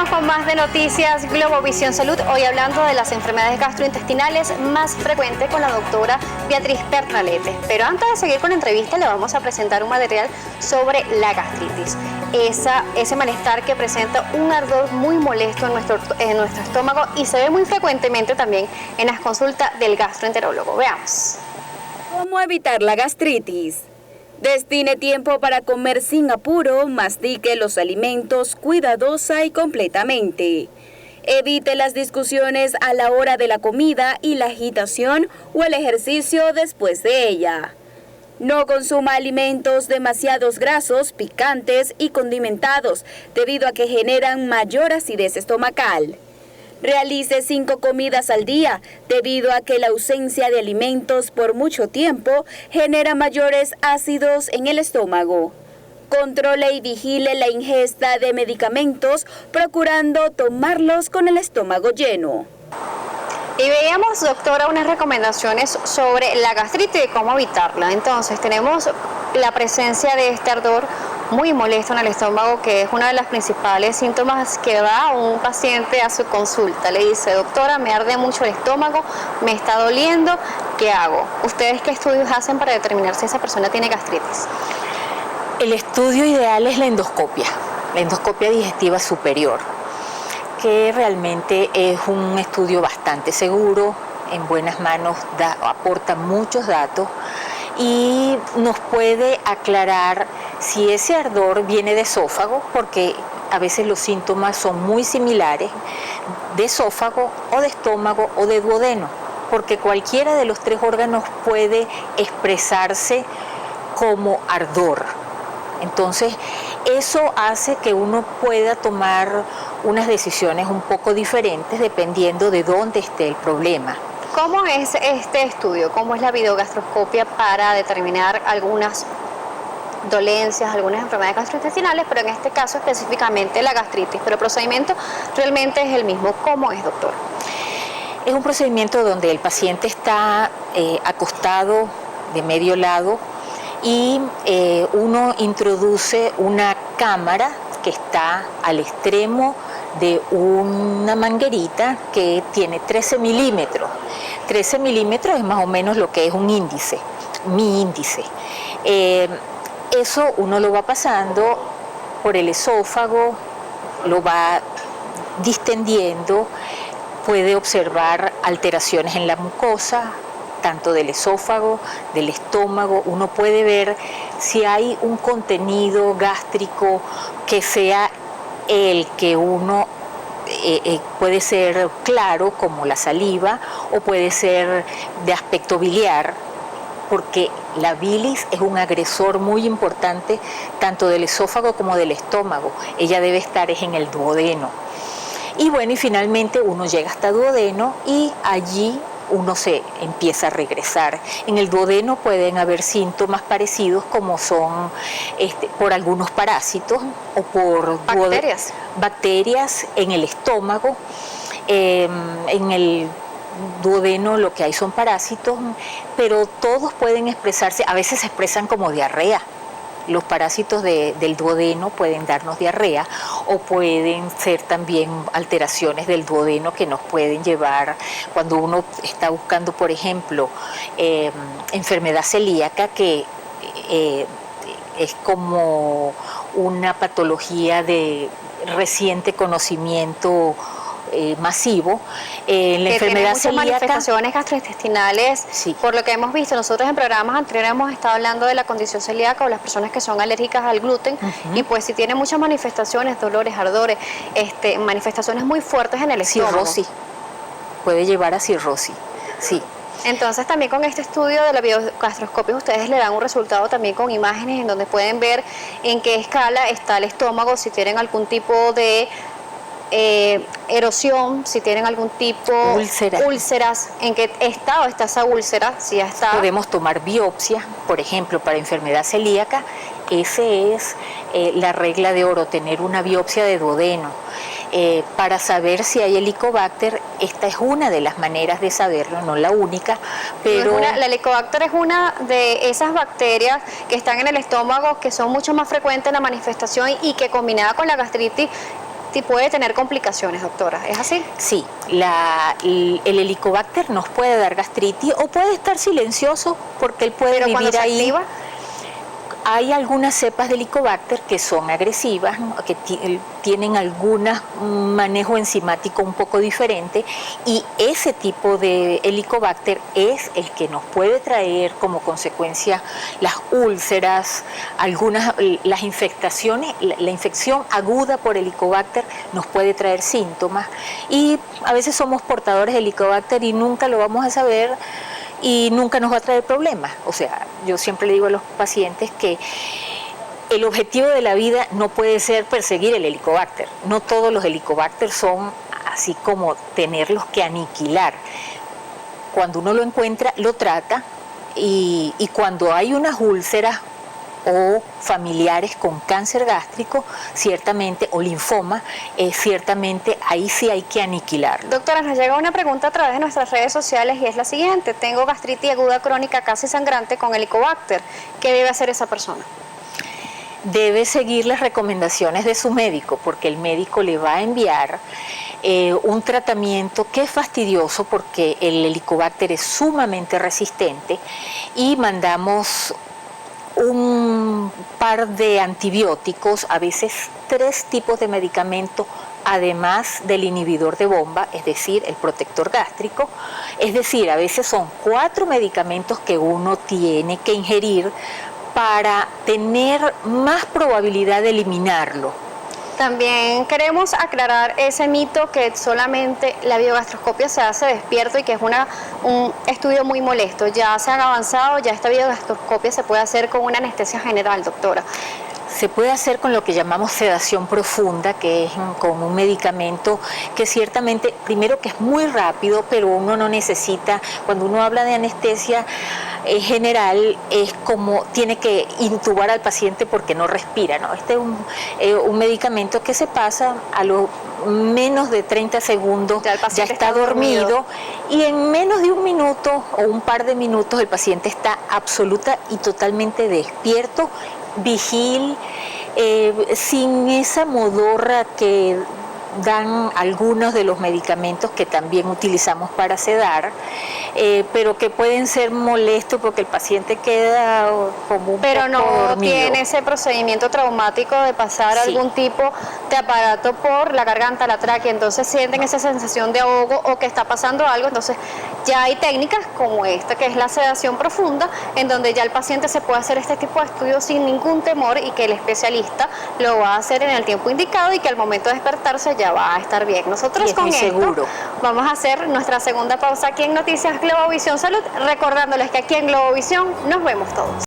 Seguimos con más de Noticias Globovisión Salud, hoy hablando de las enfermedades gastrointestinales más frecuentes con la doctora Beatriz Pernalete. Pero antes de seguir con la entrevista, le vamos a presentar un material sobre la gastritis. Ese malestar que presenta un ardor muy molesto en nuestro estómago y se ve muy frecuentemente también en las consultas del gastroenterólogo. Veamos. ¿Cómo evitar la gastritis? Destine tiempo para comer sin apuro, mastique los alimentos cuidadosa y completamente. Evite las discusiones a la hora de la comida y la agitación o el ejercicio después de ella. No consuma alimentos demasiados grasos, picantes y condimentados, debido a que generan mayor acidez estomacal. Realice 5 comidas al día, debido a que la ausencia de alimentos por mucho tiempo genera mayores ácidos en el estómago. Controle y vigile la ingesta de medicamentos, procurando tomarlos con el estómago lleno. Y veíamos, doctora, unas recomendaciones sobre la gastritis y cómo evitarla. Entonces, tenemos la presencia de este ardor muy molesto en el estómago, que es uno de los principales síntomas que va un paciente a su consulta. Le dice, doctora, me arde mucho el estómago, me está doliendo, ¿qué hago? ¿Ustedes qué estudios hacen para determinar si esa persona tiene gastritis? El estudio ideal es la endoscopia digestiva superior, que realmente es un estudio bastante seguro, en buenas manos, aporta muchos datos y nos puede aclarar si ese ardor viene de esófago, porque a veces los síntomas son muy similares, de esófago o de estómago o de duodeno, porque cualquiera de los 3 órganos puede expresarse como ardor. Entonces, eso hace que uno pueda tomar unas decisiones un poco diferentes dependiendo de dónde esté el problema. ¿Cómo es este estudio? ¿Cómo es la videogastroscopia para determinar algunas dolencias, algunas enfermedades gastrointestinales, pero en este caso específicamente la gastritis? Pero el procedimiento realmente es el mismo. ¿Cómo es, doctor? Es un procedimiento donde el paciente está acostado de medio lado y uno introduce una cámara que está al extremo de una manguerita que tiene 13 milímetros. 13 milímetros es más o menos lo que es un índice, mi índice. Eso uno lo va pasando por el esófago, lo va distendiendo, puede observar alteraciones en la mucosa, tanto del esófago, del estómago. Uno puede ver si hay un contenido gástrico que sea el que uno puede ser claro, como la saliva, o puede ser de aspecto biliar, porque la bilis es un agresor muy importante tanto del esófago como del estómago. Ella debe estar en el duodeno. Y bueno, y finalmente uno llega hasta duodeno y allí uno se empieza a regresar. En el duodeno pueden haber síntomas parecidos, como son por algunos parásitos o por bacterias en el estómago. En el duodeno lo que hay son parásitos, pero todos pueden expresarse, a veces se expresan como diarrea. Los parásitos del duodeno pueden darnos diarrea o pueden ser también alteraciones del duodeno que nos pueden llevar, cuando uno está buscando, por ejemplo, enfermedad celíaca, que es como una patología de reciente conocimiento masivo. La enfermedad muchas manifestaciones gastrointestinales, sí. Por lo que hemos visto, nosotros en programas anteriores hemos estado hablando de la condición celíaca o las personas que son alérgicas al gluten, y pues si tiene muchas manifestaciones, dolores, ardores, manifestaciones muy fuertes en el estómago. Cirrosis, puede llevar a cirrosis, sí. Entonces también con este estudio de la videogastroscopia ustedes le dan un resultado también con imágenes en donde pueden ver en qué escala está el estómago, si tienen algún tipo de erosión, si tienen algún tipo úlceras, en qué estado está esa úlcera, si ya está. Podemos tomar biopsia, por ejemplo, para enfermedad celíaca. Esa es la regla de oro, tener una biopsia de duodeno. Para saber si hay Helicobacter, esta es una de las maneras de saberlo, no la única, pero... La Helicobacter es una de esas bacterias que están en el estómago, que son mucho más frecuentes en la manifestación y que combinada con la gastritis puede tener complicaciones, doctora. ¿Es así? Sí, el Helicobacter nos puede dar gastritis o puede estar silencioso porque él puede Pero cuando vivir se ahí. activa, Hay algunas cepas de Helicobacter que son agresivas, ¿no? Que tienen algún manejo enzimático un poco diferente, y ese tipo de Helicobacter es el que nos puede traer como consecuencia las úlceras, las infectaciones. La infección aguda por Helicobacter nos puede traer síntomas, y a veces somos portadores de Helicobacter y nunca lo vamos a saber y nunca nos va a traer problemas. O sea, yo siempre le digo a los pacientes que el objetivo de la vida no puede ser perseguir el Helicobacter. No todos los Helicobacter son así como tenerlos que aniquilar. Cuando uno lo encuentra, lo trata, y cuando hay unas úlceras o familiares con cáncer gástrico, ciertamente, o linfoma, ciertamente ahí sí hay que aniquilarlo. doctora, nos llega una pregunta a través de nuestras redes sociales y es la siguiente: tengo gastritis aguda crónica casi sangrante con Helicobacter, ¿qué debe hacer esa persona? Debe seguir las recomendaciones de su médico, porque el médico le va a enviar un tratamiento que es fastidioso porque el Helicobacter es sumamente resistente, y mandamos un par de antibióticos, a veces 3 tipos de medicamentos, además del inhibidor de bomba, es decir, el protector gástrico. Es decir, a veces son 4 medicamentos que uno tiene que ingerir para tener más probabilidad de eliminarlo. También queremos aclarar ese mito que solamente la biogastroscopia se hace despierto y que es un estudio muy molesto. Ya se han avanzado, ya esta biogastroscopia se puede hacer con una anestesia general, doctora. Se puede hacer con lo que llamamos sedación profunda, que es con un medicamento que ciertamente, primero que es muy rápido, pero uno no necesita, cuando uno habla de anestesia general, es como tiene que intubar al paciente porque no respira, ¿no? Este es un medicamento que se pasa a los menos de 30 segundos, ya está dormido, y en menos de un minuto o un par de minutos el paciente está absoluta y totalmente despierto, vigil, sin esa modorra que dan algunos de los medicamentos que también utilizamos para sedar, pero que pueden ser molestos porque el paciente queda como un pero poco no dormido. tiene ese procedimiento traumático de pasar algún tipo de aparato por la garganta, la tráquea, entonces sienten esa sensación de ahogo o que está pasando algo. Entonces ya hay técnicas como esta, que es la sedación profunda, en donde ya el paciente se puede hacer este tipo de estudios sin ningún temor, y que el especialista lo va a hacer en el tiempo indicado y que al momento de despertarse ya va a estar bien. Nosotros con esto vamos a hacer nuestra segunda pausa aquí en Noticias Globovisión Salud, recordándoles que aquí en Globovisión nos vemos todos.